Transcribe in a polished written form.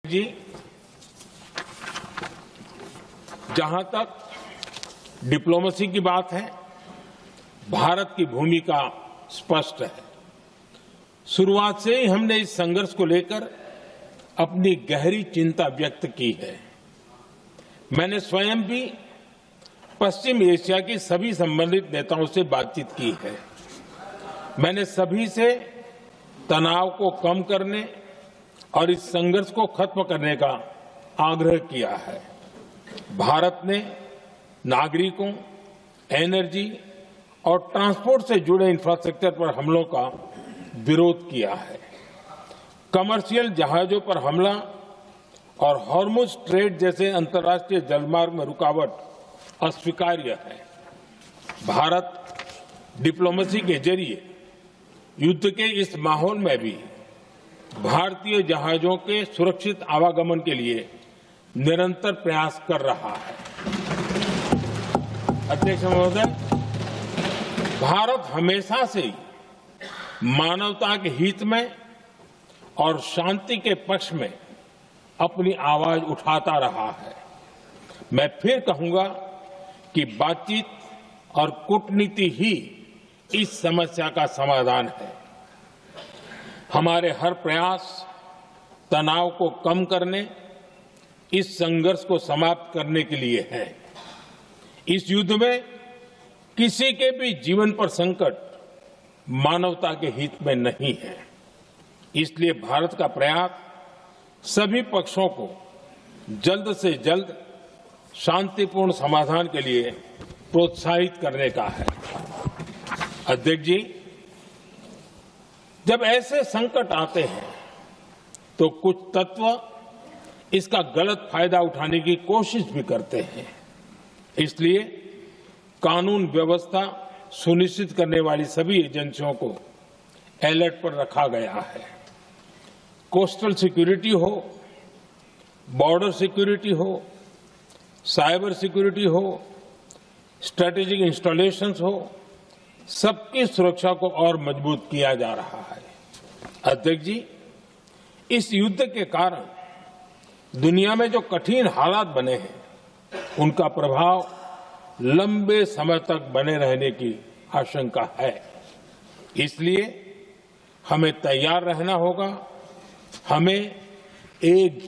जी, जहां तक डिप्लोमेसी की बात है, भारत की भूमिका स्पष्ट है। शुरुआत से ही हमने इस संघर्ष को लेकर अपनी गहरी चिंता व्यक्त की है। मैंने स्वयं भी पश्चिम एशिया की सभी संबंधित नेताओं से बातचीत की है। मैंने सभी से तनाव को कम करने और इस संघर्ष को खत्म करने का आग्रह किया है। भारत ने नागरिकों, एनर्जी और ट्रांसपोर्ट से जुड़े इंफ्रास्ट्रक्चर पर हमलों का विरोध किया है। कमर्शियल जहाजों पर हमला और हॉर्मुज स्ट्रेट जैसे अंतर्राष्ट्रीय जलमार्ग में रुकावट अस्वीकार्य है। भारत डिप्लोमेसी के जरिए युद्ध के इस माहौल में भी भारतीय जहाजों के सुरक्षित आवागमन के लिए निरंतर प्रयास कर रहा है। अध्यक्ष महोदय, भारत हमेशा से ही मानवता के हित में और शांति के पक्ष में अपनी आवाज उठाता रहा है। मैं फिर कहूंगा कि बातचीत और कूटनीति ही इस समस्या का समाधान है। हमारे हर प्रयास तनाव को कम करने, इस संघर्ष को समाप्त करने के लिए है। इस युद्ध में किसी के भी जीवन पर संकट मानवता के हित में नहीं है। इसलिए भारत का प्रयास सभी पक्षों को जल्द से जल्द शांतिपूर्ण समाधान के लिए प्रोत्साहित करने का है। अध्यक्ष जी, जब ऐसे संकट आते हैं तो कुछ तत्व इसका गलत फायदा उठाने की कोशिश भी करते हैं। इसलिए कानून व्यवस्था सुनिश्चित करने वाली सभी एजेंसियों को अलर्ट पर रखा गया है। कोस्टल सिक्योरिटी हो, बॉर्डर सिक्योरिटी हो, साइबर सिक्योरिटी हो, स्ट्रेटेजिक इंस्टॉलेशंस हो, सबकी सुरक्षा को और मजबूत किया जा रहा है। अध्यक्ष जी, इस युद्ध के कारण दुनिया में जो कठिन हालात बने हैं, उनका प्रभाव लंबे समय तक बने रहने की आशंका है। इसलिए हमें तैयार रहना होगा। हमें एकजुट